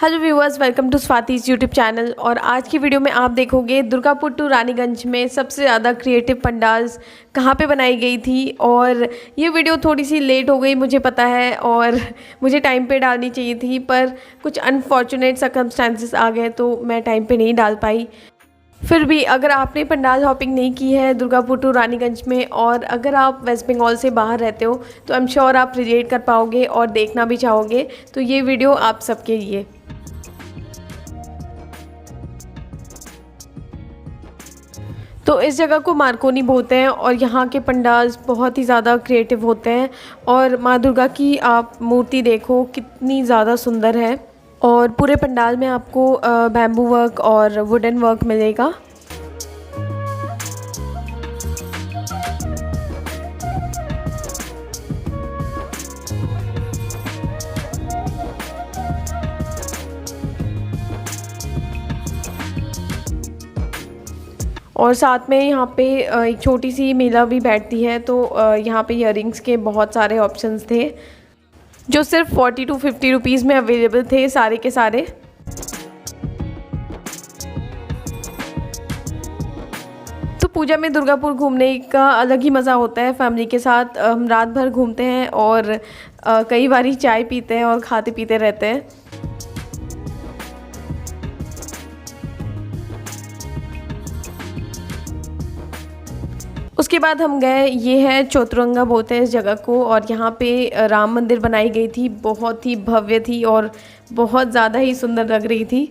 Hello viewers, welcome to Swati's YouTube channel. और आज की वीडियो में आप देखोगे दुर्गापुर टू रानीगंज में सबसे ज़्यादा क्रिएटिव पंडाल्स कहाँ पे बनाई गई थी। और ये वीडियो थोड़ी सी लेट हो गई, मुझे पता है, और मुझे टाइम पे डालनी चाहिए थी, पर कुछ अनफॉर्चुनेट सर्कमस्टांसेस आ गए तो मैं टाइम पे नहीं डाल पाई। फिर भी अगर आपने पंडाल हॉपिंग नहीं की है दुर्गापुर टू रानीगंज में, और अगर आप वेस्ट बंगाल से बाहर रहते हो, तो आई एम श्योर आप रिलेट कर पाओगे और देखना भी चाहोगे, तो ये वीडियो आप सबके लिए। तो इस जगह को मार्कोनी बोलते हैं और यहाँ के पंडाल्स बहुत ही ज़्यादा क्रिएटिव होते हैं। और माँ दुर्गा की आप मूर्ति देखो कितनी ज़्यादा सुंदर है, और पूरे पंडाल में आपको बैम्बू वर्क और वुडन वर्क मिलेगा। और साथ में यहाँ पे एक छोटी सी मेला भी बैठती है, तो यहाँ पे इयररिंग्स के बहुत सारे ऑप्शंस थे जो सिर्फ 40 to 50 रुपीज़ में अवेलेबल थे सारे के सारे। तो पूजा में दुर्गापुर घूमने का अलग ही मज़ा होता है। फैमिली के साथ हम रात भर घूमते हैं और कई बारी चाय पीते हैं और खाते पीते रहते हैं। उसके बाद हम गए, ये है चौतुरंगा बोलते हैं इस जगह को, और यहाँ पे राम मंदिर बनाई गई थी। बहुत ही भव्य थी और बहुत ज़्यादा ही सुंदर लग रही थी।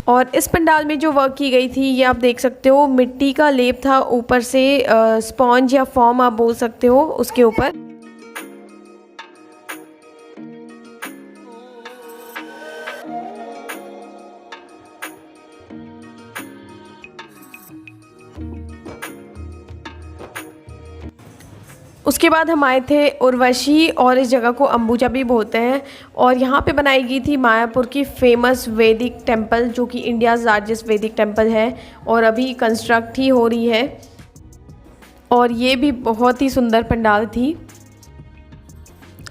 और इस पंडाल में जो वर्क की गई थी, ये आप देख सकते हो, मिट्टी का लेप था ऊपर से, स्पॉन्ज या फॉर्म आप बोल सकते हो उसके ऊपर। उसके बाद हम आए थे उर्वशी, और इस जगह को अंबुजा भी बोलते हैं। और यहाँ पे बनाई गई थी मायापुर की फेमस वैदिक टेंपल, जो कि इंडियाज़ लार्जेस्ट वैदिक टेंपल है और अभी कंस्ट्रक्ट ही हो रही है। और ये भी बहुत ही सुंदर पंडाल थी।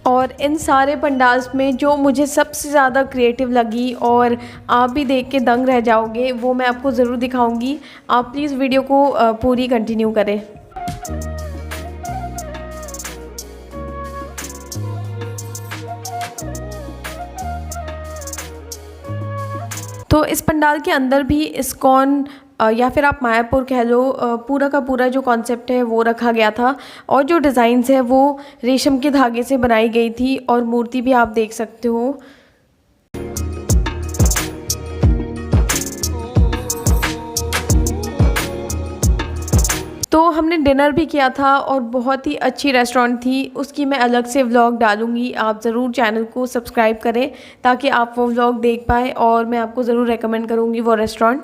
और इन सारे पंडाल्स में जो मुझे सबसे ज़्यादा क्रिएटिव लगी और आप भी देख के दंग रह जाओगे, वो मैं आपको ज़रूर दिखाऊंगी। आप प्लीज़ वीडियो को पूरी कंटिन्यू करें। तो इस पंडाल के अंदर भी इस्कॉन या फिर आप मायापुर कह लो, पूरा का पूरा जो कॉन्सेप्ट है वो रखा गया था। और जो डिज़ाइंस है वो रेशम के धागे से बनाई गई थी, और मूर्ति भी आप देख सकते हो। तो हमने डिनर भी किया था और बहुत ही अच्छी रेस्टोरेंट थी, उसकी मैं अलग से व्लॉग डालूंगी। आप ज़रूर चैनल को सब्सक्राइब करें ताकि आप वो व्लॉग देख पाएँ, और मैं आपको ज़रूर रेकमेंड करूँगी वो रेस्टोरेंट।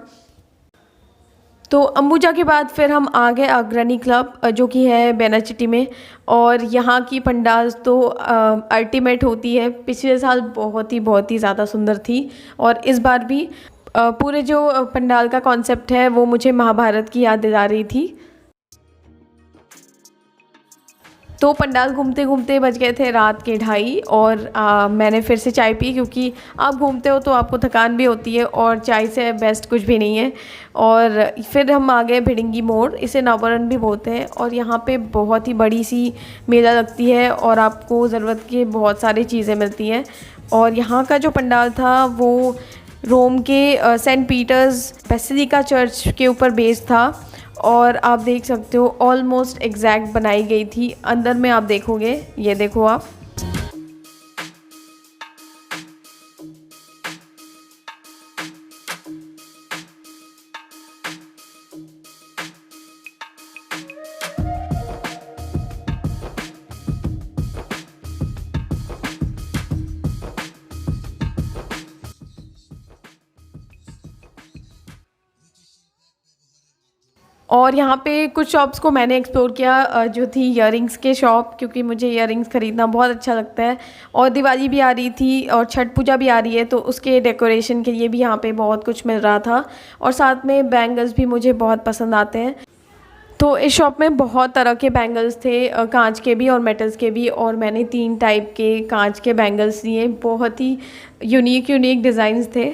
तो अंबुजा के बाद फिर हम आ गए अग्रणी क्लब, जो कि है बेनाचिटी में। और यहाँ की पंडाल तो अल्टीमेट होती है। पिछले साल बहुत ही ज़्यादा सुंदर थी, और इस बार भी पूरे जो पंडाल का कॉन्सेप्ट है वो मुझे महाभारत की याद दिला रही थी। तो पंडाल घूमते घूमते बज गए थे रात के 2:30, और मैंने फिर से चाय पी, क्योंकि आप घूमते हो तो आपको थकान भी होती है और चाय से बेस्ट कुछ भी नहीं है। और फिर हम आ गए भिड़ंगी मोड़, इसे नवरन भी बोलते हैं। और यहाँ पे बहुत ही बड़ी सी मेला लगती है और आपको ज़रूरत की बहुत सारी चीज़ें मिलती हैं। और यहाँ का जो पंडाल था वो रोम के सेंट पीटर्स बेसिलिका चर्च के ऊपर बेस्ड था। और आप देख सकते हो ऑलमोस्ट एग्जैक्ट बनाई गई थी। अंदर में आप देखोगे, ये देखो आप। और यहाँ पे कुछ शॉप्स को मैंने एक्सप्लोर किया जो थी ईयरिंग्स के शॉप, क्योंकि मुझे ईयरिंग्स ख़रीदना बहुत अच्छा लगता है। और दिवाली भी आ रही थी और छठ पूजा भी आ रही है, तो उसके डेकोरेशन के लिए भी यहाँ पे बहुत कुछ मिल रहा था। और साथ में बैंगल्स भी मुझे बहुत पसंद आते हैं। तो इस शॉप में बहुत तरह के बैंगल्स थे, कांच के भी और मेटल्स के भी। और मैंने 3 टाइप के कांच के बैंगल्स लिए, बहुत ही यूनिक डिज़ाइंस थे।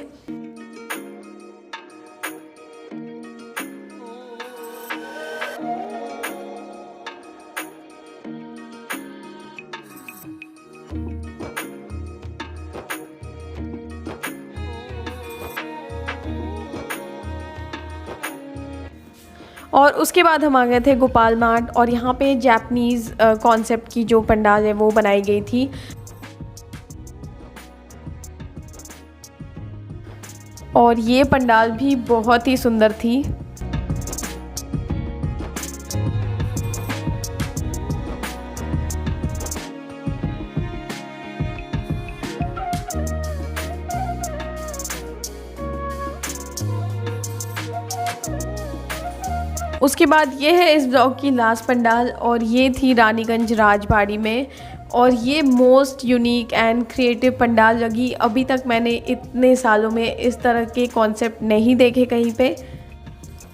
और उसके बाद हम आ गए थे गोपाल मार्ट, और यहाँ पे जापानीज़ कॉन्सेप्ट की जो पंडाल है वो बनाई गई थी। और ये पंडाल भी बहुत ही सुंदर थी। उसके बाद ये है इस ब्लॉग की लास्ट पंडाल, और ये थी रानीगंज राजबाड़ी में। और ये most unique and creative pandal लगी। अभी तक मैंने इतने सालों में इस तरह के कॉन्सेप्ट नहीं देखे कहीं पे।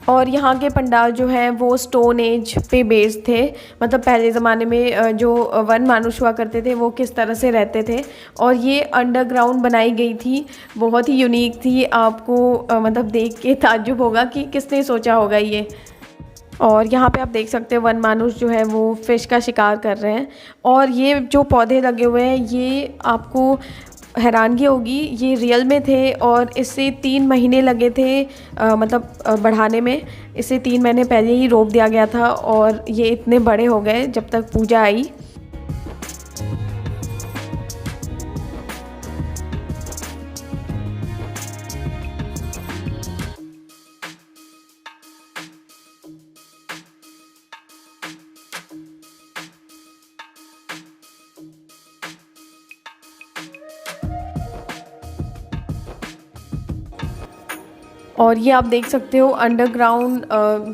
और यहाँ के पंडाल जो हैं वो स्टोन एज पे बेस्ड थे, मतलब पहले ज़माने में जो वन मानुष हुआ करते थे वो किस तरह से रहते थे। और ये अंडरग्राउंड बनाई गई थी, बहुत ही यूनिक थी। आपको मतलब देख के ताज्जुब होगा कि किसने सोचा होगा ये। और यहाँ पे आप देख सकते हैं वन मानुष जो है वो फ़िश का शिकार कर रहे हैं। और ये जो पौधे लगे हुए हैं, ये आपको हैरानगी होगी, ये रियल में थे। और इससे 3 महीने लगे थे मतलब बढ़ाने में। इसे 3 महीने पहले ही रोप दिया गया था, और ये इतने बड़े हो गए जब तक पूजा आई। और ये आप देख सकते हो अंडरग्राउंड,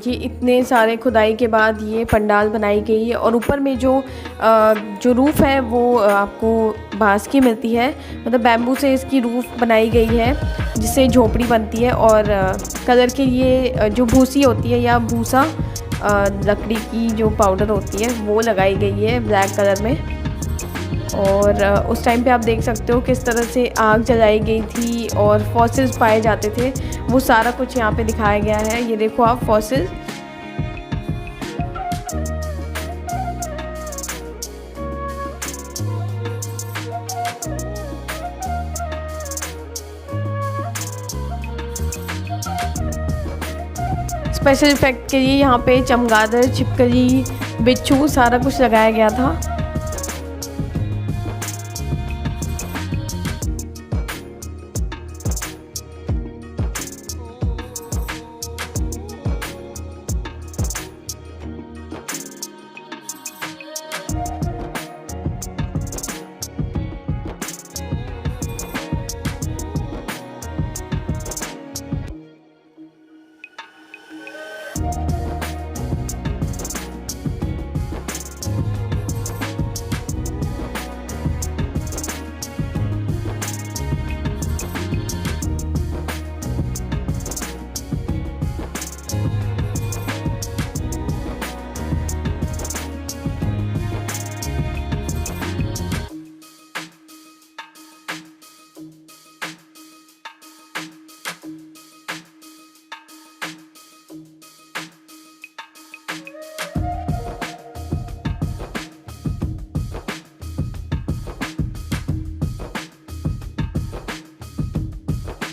ये इतने सारे खुदाई के बाद ये पंडाल बनाई गई है। और ऊपर में जो रूफ़ है वो आपको बांस की मिलती है, मतलब बैम्बू से इसकी रूफ़ बनाई गई है जिससे झोपड़ी बनती है। और कलर के लिए जो भूसी होती है या भूसा लकड़ी की जो पाउडर होती है वो लगाई गई है ब्लैक कलर में। और उस टाइम पे आप देख सकते हो किस तरह से आग जलाई गई थी और फॉसिल्स पाए जाते थे, वो सारा कुछ यहाँ पे दिखाया गया है। ये देखो आप फॉसिल्स। स्पेशल इफेक्ट के लिए यहाँ पे चमगादड़, छिपकली, बिच्छू सारा कुछ लगाया गया था।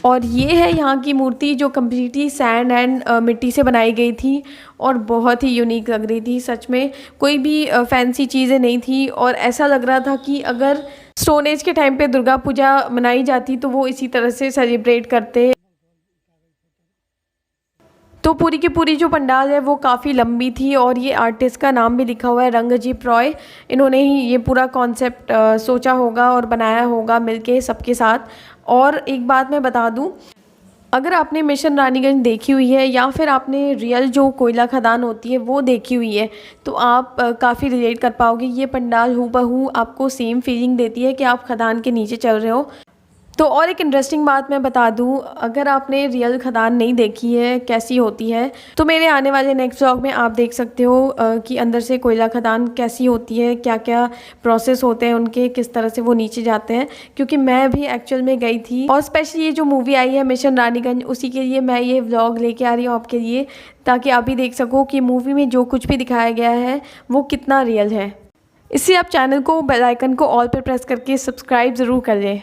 और ये है यहाँ की मूर्ति जो कम्प्लीटली सैंड एंड मिट्टी से बनाई गई थी, और बहुत ही यूनिक लग रही थी। सच में कोई भी फैंसी चीज़ें नहीं थी, और ऐसा लग रहा था कि अगर स्टोन एज के टाइम पे दुर्गा पूजा मनाई जाती तो वो इसी तरह से सेलिब्रेट करते। तो पूरी की पूरी जो पंडाल है वो काफ़ी लंबी थी, और ये आर्टिस्ट का नाम भी लिखा हुआ है, रंगजीत रॉय। इन्होंने ही ये पूरा कॉन्सेप्ट सोचा होगा और बनाया होगा मिलके सबके साथ। और एक बात मैं बता दूं, अगर आपने मिशन रानीगंज देखी हुई है या फिर आपने रियल जो कोयला खदान होती है वो देखी हुई है तो आप काफ़ी रिलेट कर पाओगे। ये पंडाल हूबहू आपको सेम फीलिंग देती है कि आप खदान के नीचे चल रहे हो। तो और एक इंटरेस्टिंग बात मैं बता दूं, अगर आपने रियल खदान नहीं देखी है कैसी होती है तो मेरे आने वाले नेक्स्ट व्लॉग में आप देख सकते हो कि अंदर से कोयला खदान कैसी होती है, क्या क्या प्रोसेस होते हैं उनके, किस तरह से वो नीचे जाते हैं। क्योंकि मैं भी एक्चुअल में गई थी और स्पेशली ये जो मूवी आई है मिशन रानीगंज, उसी के लिए मैं ये व्लॉग लेके आ रही हूँ आपके लिए, ताकि आप भी देख सको कि मूवी में जो कुछ भी दिखाया गया है वो कितना रियल है। इससे आप चैनल को, बेल आइकन को ऑल पर प्रेस करके सब्सक्राइब ज़रूर कर लें।